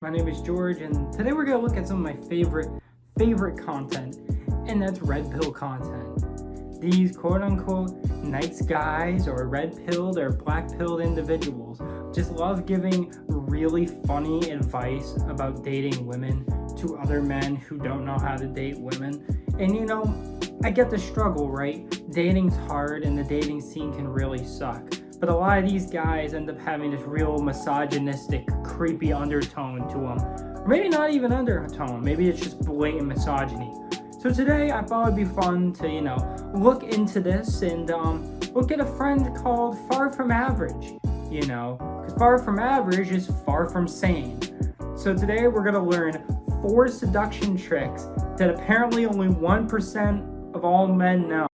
My name is George, and today we're gonna look at some of my favorite content, and that's red pill content. These quote-unquote nice guys or red-pilled or black-pilled individuals just love giving really funny advice about dating women to other men who don't know how to date women. And I get the struggle, right? Dating's hard, and the dating scene can really suck. But a lot of these guys end up having this real misogynistic, creepy undertone to them. Or maybe not even undertone, maybe it's just blatant misogyny. So today I thought it'd be fun to, look into this and look at a friend called Far From Average, because far from average is far from sane. So today we're gonna learn 4 seduction tricks that apparently only 1% of all men know.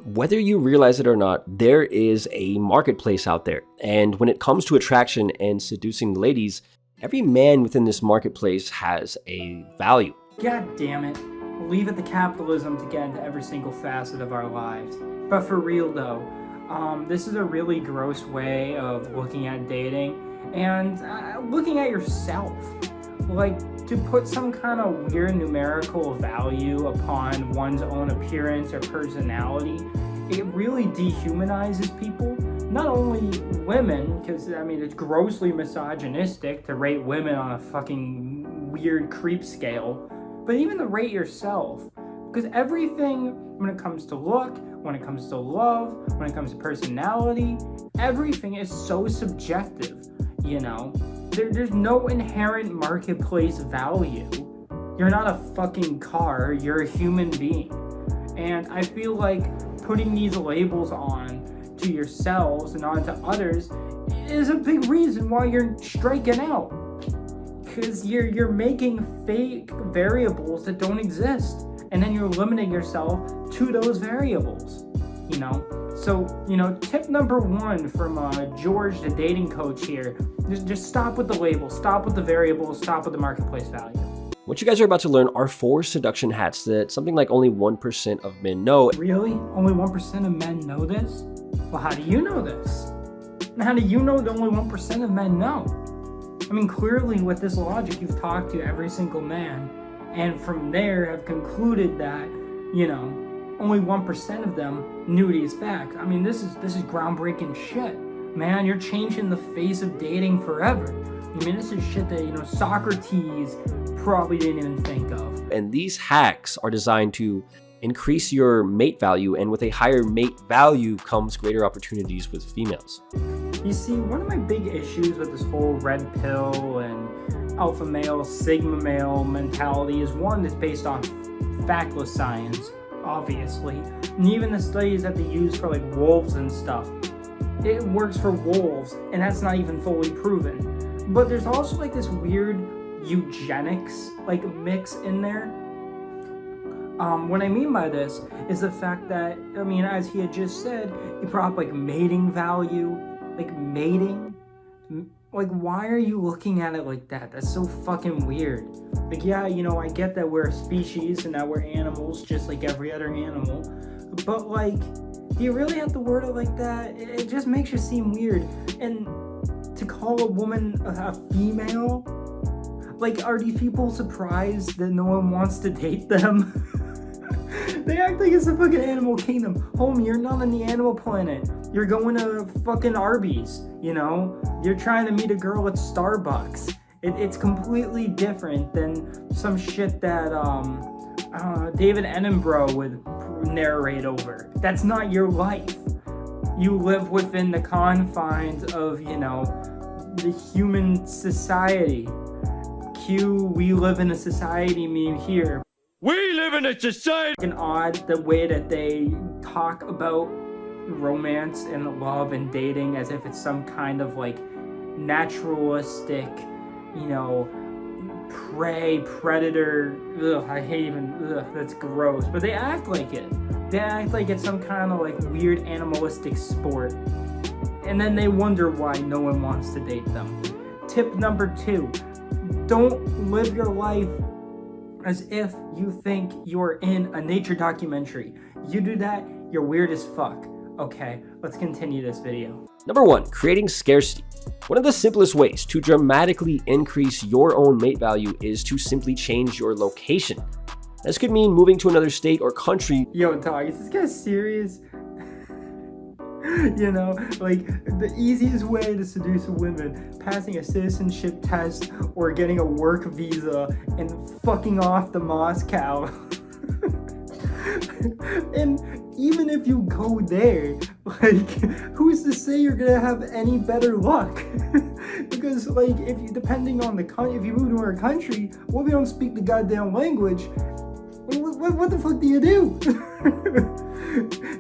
Whether you realize it or not, there is a marketplace out there. And when it comes to attraction and seducing ladies, every man within this marketplace has a value. God damn it. Leave it to capitalism to get into every single facet of our lives. But for real though, this is a really gross way of looking at dating and looking at yourself. Like, to put some kind of weird numerical value upon one's own appearance or personality, it really dehumanizes people. Not only women, because it's grossly misogynistic to rate women on a fucking weird creep scale, but even to rate yourself. Because everything, when it comes to look, when it comes to love, when it comes to personality, everything is so subjective, There's no inherent marketplace value. You're not a fucking car, you're a human being. And I feel like putting these labels on to yourselves and on to others is a big reason why you're striking out. Because you're making fake variables that don't exist. And then you're limiting yourself to those variables, So, tip number 1 from George, the dating coach here, just stop with the labels, stop with the variables, stop with the marketplace value. What you guys are about to learn are 4 seduction hacks that something like only 1% of men know. Really? Only 1% of men know this? Well, how do you know this? And how do you know that only 1% of men know? Clearly with this logic, you've talked to every single man, and from there have concluded that, only 1% of them knew these facts. This is groundbreaking shit. Man, you're changing the face of dating forever. This is shit that, Socrates probably didn't even think of. And these hacks are designed to increase your mate value, and with a higher mate value comes greater opportunities with females. You see, one of my big issues with this whole red pill and alpha male, sigma male mentality is one that's based on factless science, obviously. And even the studies that they use for like wolves and stuff, it works for wolves, and that's not even fully proven. But there's also like this weird eugenics like mix in there. What I mean by this is the fact that, as he had just said, he brought up like mating value, like mating. Like, why are you looking at it like that? That's so fucking weird. Like, yeah, I get that we're a species and that we're animals just like every other animal. But like, do you really have to word it like that? It just makes you seem weird. And to call a woman a female, like, are these people surprised that no one wants to date them? They act like it's a fucking animal kingdom. Homie, you're not on the animal planet. You're going to fucking Arby's, You're trying to meet a girl at Starbucks. It's completely different than some shit that David Attenborough would narrate over. That's not your life. You live within the confines of, the human society. We live in a society meme here. We live in a society! It's odd the way that they talk about romance and love and dating as if it's some kind of like naturalistic, predator. I hate even, that's gross. But they act like it. They act like it's some kind of like weird animalistic sport. And then they wonder why no one wants to date them. Tip number 2, don't live your life as if you think you're in a nature documentary. You do that, You're weird as fuck. Okay, let's continue this video. Number 1, creating scarcity. One of the simplest ways to dramatically increase your own mate value is to simply change your location. This could mean moving to another state or country. Yo, dog, is this guy serious? You know, like, the easiest way to seduce a woman, passing a citizenship test or getting a work visa and fucking off to Moscow. And even if you go there, like, who's to say you're gonna have any better luck? Because, like, if you, depending on the if you move to our country, well, we don't speak the goddamn language. What the fuck do you do?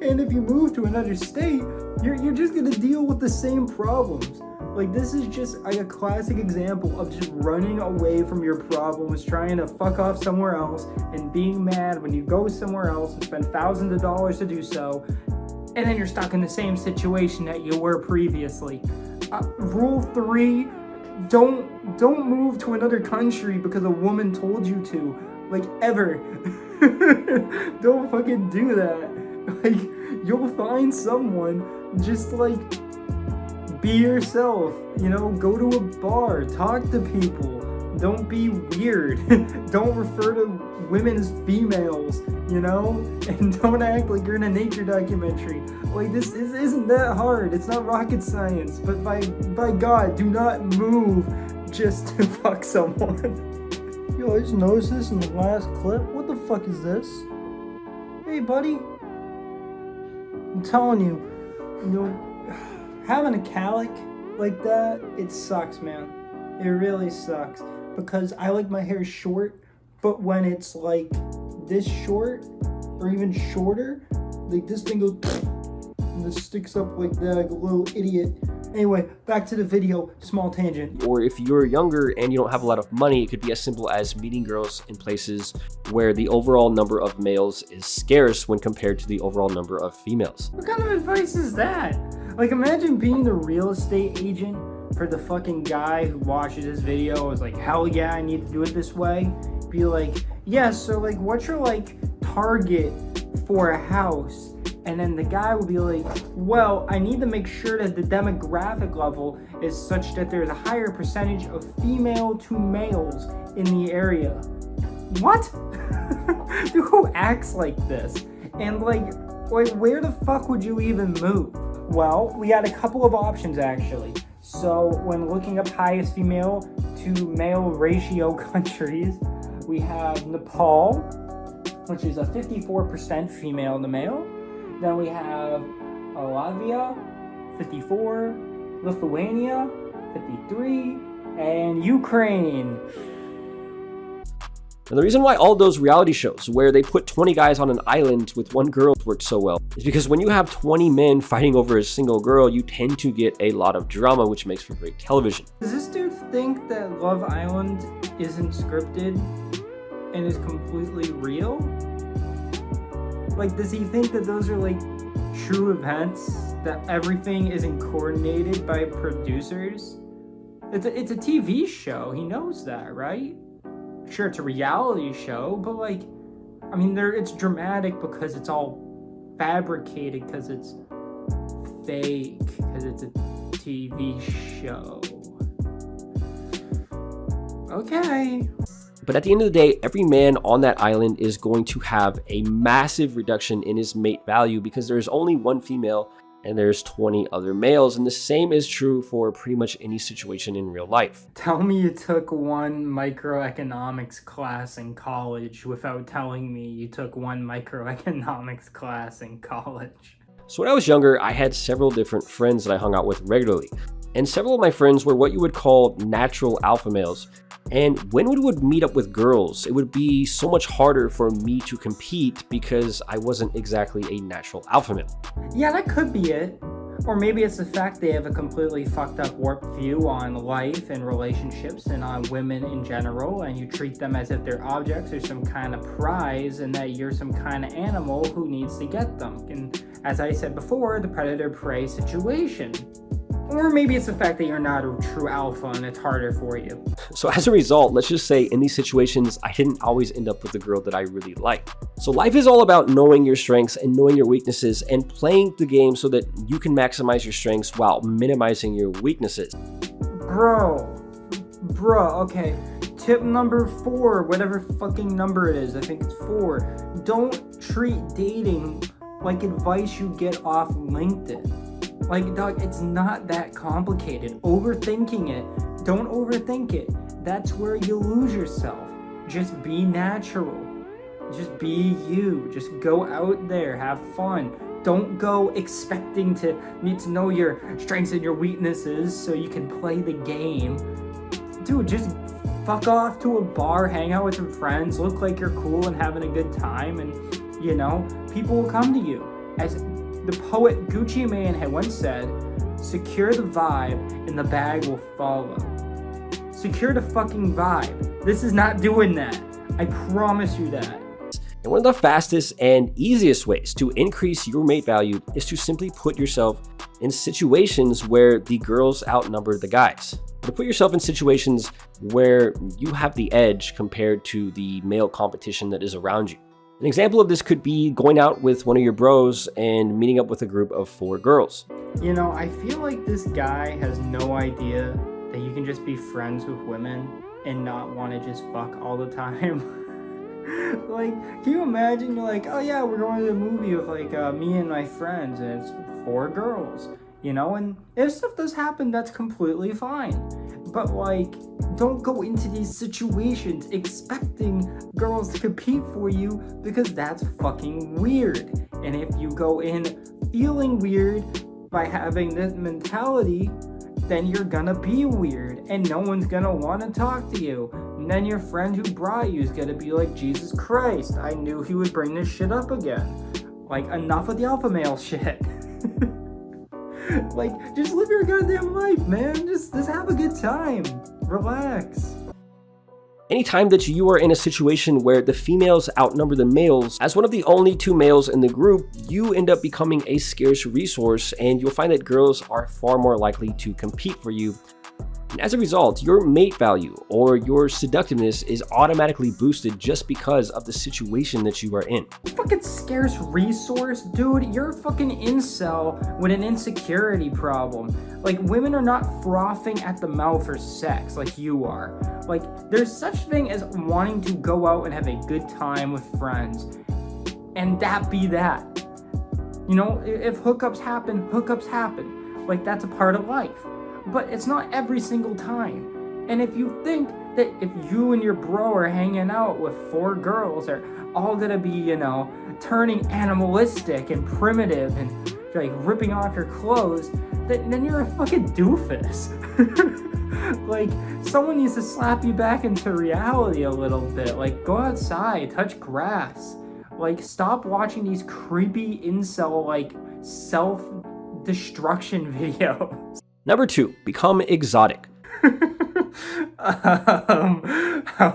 And if you move to another state, you're just gonna deal with the same problems. Like, this is just like a classic example of just running away from your problems, trying to fuck off somewhere else, and being mad when you go somewhere else and spend thousands of dollars to do so, and then you're stuck in the same situation that you were previously. Rule 3, don't move to another country because a woman told you to. Like, ever. Don't fucking do that. Like, you'll find someone. Just, like, be yourself, you know, go to a bar, talk to people, don't be weird, don't refer to women as females, you know, and don't act like you're in a nature documentary. Like, this isn't that hard, it's not rocket science, but by God, do not move just to fuck someone. Yo, I just noticed this in the last clip. What the fuck is this? Hey, buddy. I'm telling you, you know, having a calic like that, it sucks, man. It really sucks. Because I like my hair short, but when it's like this short, or even shorter, like this thing goes and it sticks up like that, like a little idiot. Anyway, back to the video, small tangent. Or if you're younger and you don't have a lot of money, it could be as simple as meeting girls in places where the overall number of males is scarce when compared to the overall number of females. What kind of advice is that? Like, imagine being the real estate agent for the fucking guy who watches this video, is like, hell yeah, I need to do it this way. Be like, yeah, so like, what's your like target for a house? And then the guy will be like, well, I need to make sure that the demographic level is such that there's a higher percentage of female to males in the area. What? Dude, who acts like this? And like, where the fuck would you even move? Well, we got a couple of options actually. So when looking up highest female to male ratio countries, we have Nepal, which is a 54% female to male. Then we have Latvia, 54, Lithuania, 53, and Ukraine. And the reason why all those reality shows where they put 20 guys on an island with one girl work so well is because when you have 20 men fighting over a single girl, you tend to get a lot of drama, which makes for great television. Does this dude think that Love Island isn't scripted and is completely real? Like, does he think that those are like true events, that everything isn't coordinated by producers? It's a TV show, he knows that, right? Sure, it's a reality show, but like, I mean, it's dramatic because it's all fabricated, because it's fake, because it's a TV show. Okay. But at the end of the day, every man on that island is going to have a massive reduction in his mate value because there's only one female and there's 20 other males. And the same is true for pretty much any situation in real life. Tell me you took one microeconomics class in college without telling me you took one microeconomics class in college. So when I was younger, I had several different friends that I hung out with regularly. And several of my friends were what you would call natural alpha males. And when we would meet up with girls, it would be so much harder for me to compete because I wasn't exactly a natural alpha male. Yeah, that could be it. Or maybe it's the fact they have a completely fucked up warped view on life and relationships and on women in general, and you treat them as if they're objects or some kind of prize and that you're some kind of animal who needs to get them. And as I said before, the predator-prey situation. Or maybe it's the fact that you're not a true alpha and it's harder for you. So as a result, let's just say in these situations, I didn't always end up with the girl that I really liked. So life is all about knowing your strengths and knowing your weaknesses and playing the game so that you can maximize your strengths while minimizing your weaknesses. Bro, okay. Tip number 4, whatever fucking number it is, I think it's 4. Don't treat dating like advice you get off LinkedIn. Like, dog, it's not that complicated. Overthinking it. Don't overthink it. That's where you lose yourself. Just be natural. Just be you. Just go out there. Have fun. Don't go expecting to need to know your strengths and your weaknesses so you can play the game. Dude, just fuck off to a bar, hang out with some friends, look like you're cool and having a good time, and, you know, people will come to you. As the poet Gucci Mane had once said, secure the vibe and the bag will follow. Secure the fucking vibe. This is not doing that. I promise you that. And one of the fastest and easiest ways to increase your mate value is to simply put yourself in situations where the girls outnumber the guys. To put yourself in situations where you have the edge compared to the male competition that is around you. An example of this could be going out with one of your bros and meeting up with a group of 4 girls. You know, I feel like this guy has no idea that you can just be friends with women and not want to just fuck all the time. Like, can you imagine you're like, oh yeah, we're going to the movie with like me and my friends and it's 4 girls, you know, and if stuff does happen, that's completely fine. But like, don't go into these situations expecting girls to compete for you because that's fucking weird. And if you go in feeling weird by having this mentality, then you're gonna be weird and no one's gonna want to talk to you. And then your friend who brought you is gonna be like, Jesus Christ, I knew he would bring this shit up again. Like, enough of the alpha male shit. Like, just live your goddamn life, man. Just have a good time. Relax. Anytime that you are in a situation where the females outnumber the males, as one of the only 2 males in the group, you end up becoming a scarce resource and you'll find that girls are far more likely to compete for you. And as a result, your mate value or your seductiveness is automatically boosted just because of the situation that you are in. Fucking scarce resource, dude. You're a fucking incel with an insecurity problem. Like, women are not frothing at the mouth for sex like you are. Like, there's such thing as wanting to go out and have a good time with friends. And that be that. You know, if hookups happen. Like, that's a part of life. But it's not every single time. And if you think that if you and your bro are hanging out with 4 girls, are all gonna be, you know, turning animalistic and primitive and like ripping off your clothes, then you're a fucking doofus. Like, someone needs to slap you back into reality a little bit. Like, go outside, touch grass. Like, stop watching these creepy incel, like, self-destruction videos. Number 2, become exotic. How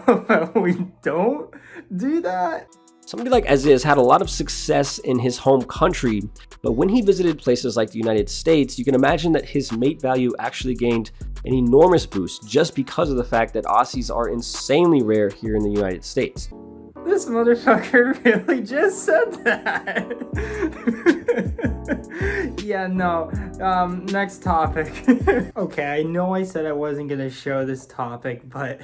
about we don't do that? Somebody like Aziz had a lot of success in his home country, but when he visited places like the United States, you can imagine that his mate value actually gained an enormous boost just because of the fact that Aussies are insanely rare here in the United States. This motherfucker really just said that. Yeah, no. Next topic. Okay, I know I said I wasn't gonna show this topic, but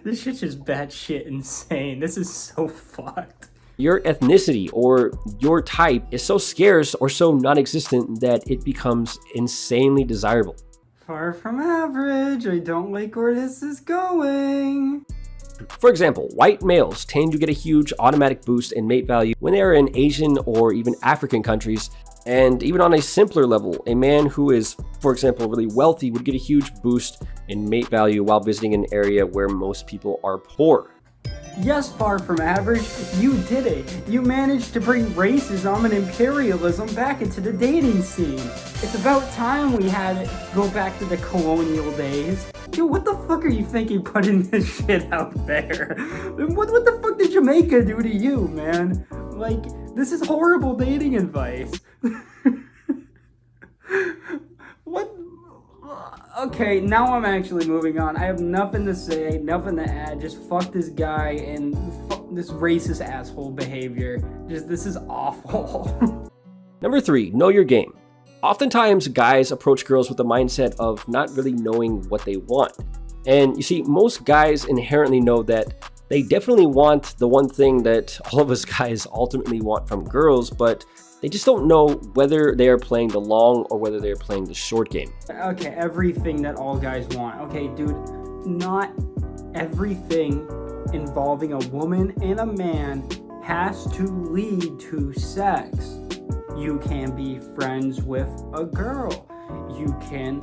this shit's just batshit insane. This is so fucked. Your ethnicity or your type is so scarce or so non-existent that it becomes insanely desirable. Far from average. I don't like where this is going. For example, white males tend to get a huge automatic boost in mate value when they are in Asian or even African countries, and even on a simpler level, a man who is, for example, really wealthy would get a huge boost in mate value while visiting an area where most people are poor. Yes, far from average, you did it. You managed to bring racism and imperialism back into the dating scene. It's about time we had it go back to the colonial days. Dude, what the fuck are you thinking putting this shit out there? What the fuck did Jamaica do to you, man? Like, this is horrible dating advice. What? Okay, now I'm actually moving on. I have nothing to say, nothing to add. Just fuck this guy and fuck this racist asshole behavior. This is awful. Number 3, know your game. Oftentimes, guys approach girls with the mindset of not really knowing what they want. And you see, most guys inherently know that they definitely want the one thing that all of us guys ultimately want from girls, but they just don't know whether they are playing the long or whether they're playing the short game. Okay, everything that all guys want. Okay, dude, not everything involving a woman and a man has to lead to sex. You can be friends with a girl. You can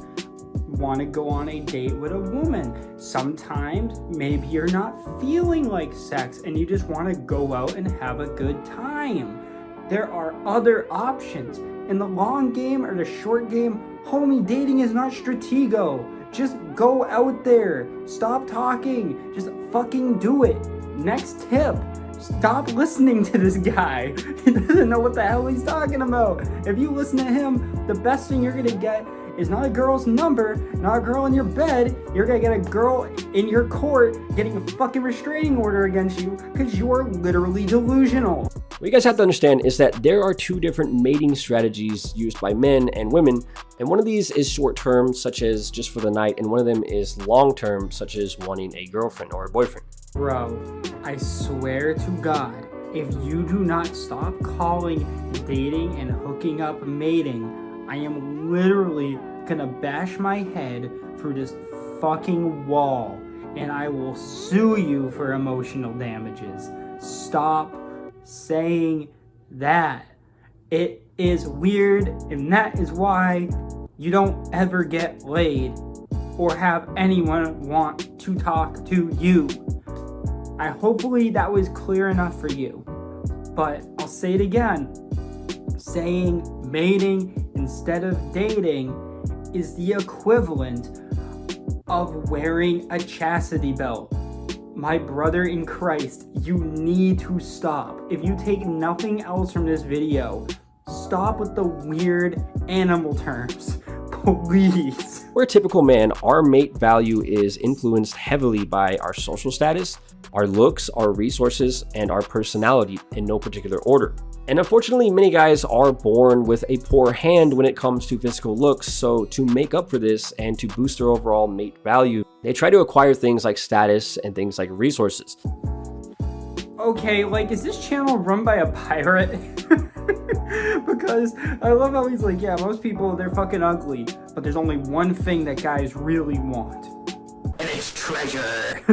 want to go on a date with a woman. Sometimes maybe you're not feeling like sex and you just want to go out and have a good time. There are other options. In the long game or the short game, homie, dating is not stratego. Just go out there. Stop talking. Just fucking do it. Next tip. Stop listening to this guy. He doesn't know what the hell he's talking about. If you listen to him, the best thing you're gonna get is not a girl's number, not a girl in your bed. You're gonna get a girl in your court getting a fucking restraining order against you because you are literally delusional. What you guys have to understand is that there are 2 different mating strategies used by men and women, and one of these is short-term, such as just for the night, and one of them is long-term, such as wanting a girlfriend or a boyfriend. Bro, I swear to God, if you do not stop calling dating and hooking up mating, I am literally gonna bash my head through this fucking wall and I will sue you for emotional damages. Stop saying that. It is weird, and that is why you don't ever get laid or have anyone want to talk to you. Hopefully that was clear enough for you, but I'll say it again. Saying mating instead of dating is the equivalent of wearing a chastity belt. My brother in Christ, you need to stop. If you take nothing else from this video, stop with the weird animal terms, please. For a typical man, our mate value is influenced heavily by our social status, our looks, our resources, and our personality in no particular order. And unfortunately, many guys are born with a poor hand when it comes to physical looks, so to make up for this and to boost their overall mate value, they try to acquire things like status and things like resources. Okay, like, is this channel run by a pirate? Because I love how he's like, yeah, most people, they're fucking ugly, but there's only one thing that guys really want, and it's treasure.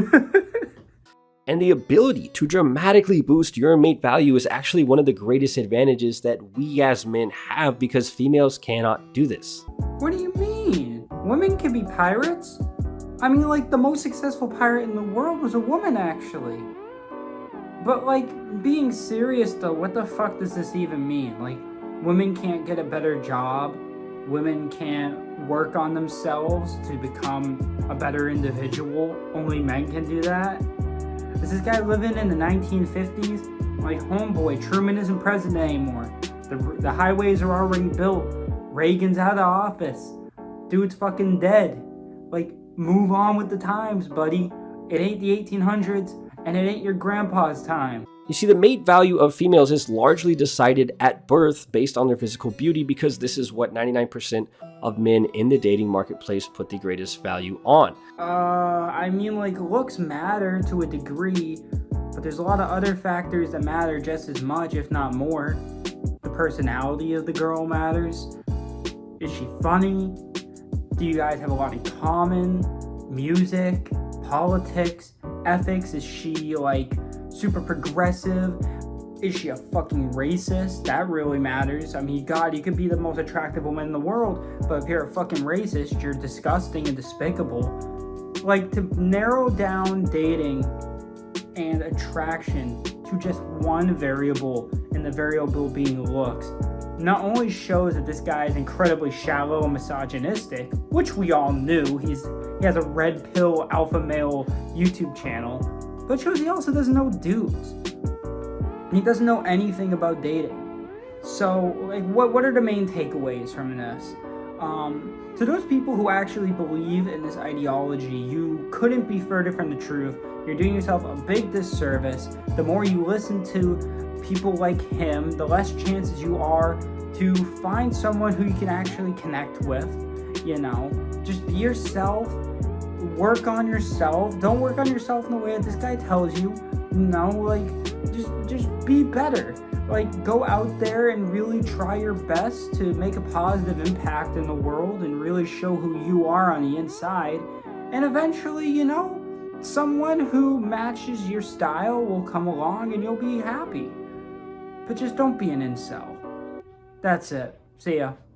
And the ability to dramatically boost your mate value is actually one of the greatest advantages that we as men have, because females cannot do this. What do you mean? Women can be pirates? I mean, like, the most successful pirate in the world was a woman, actually. But, like, being serious though, what the fuck does this even mean? Like, women can't get a better job, women can't work on themselves to become a better individual, only men can do that? Is this guy living in the 1950s? Like, homeboy, Truman isn't president anymore. The highways are already built. Reagan's out of office. Dude's fucking dead. Like, move on with the times, buddy. It ain't the 1800s, and it ain't your grandpa's time. You see, the mate value of females is largely decided at birth based on their physical beauty, because this is what 99% of men in the dating marketplace put the greatest value on. I mean, like, looks matter to a degree, but there's a lot of other factors that matter just as much, if not more. The personality of the girl matters. Is she funny? Do you guys have a lot in common? Music, politics, ethics? Is she, like, super progressive? Is she a fucking racist? That really matters. I mean, God, you could be the most attractive woman in the world, but if you're a fucking racist, you're disgusting and despicable. Like, to narrow down dating and attraction to just one variable, and the variable being looks, not only shows that this guy is incredibly shallow and misogynistic, which we all knew. He has a red pill alpha male YouTube channel, but shows he also doesn't know dudes. He doesn't know anything about dating. So, like, what are the main takeaways from this? To those people who actually believe in this ideology, you couldn't be further from the truth. You're doing yourself a big disservice. The more you listen to people like him, the less chances you are to find someone who you can actually connect with. You know, just be yourself, work on yourself. Don't work on yourself in the way that this guy tells you. No, like, just be better. Like, go out there and really try your best to make a positive impact in the world and really show who you are on the inside. And eventually, you know, someone who matches your style will come along and you'll be happy. But just don't be an incel. That's it. See ya.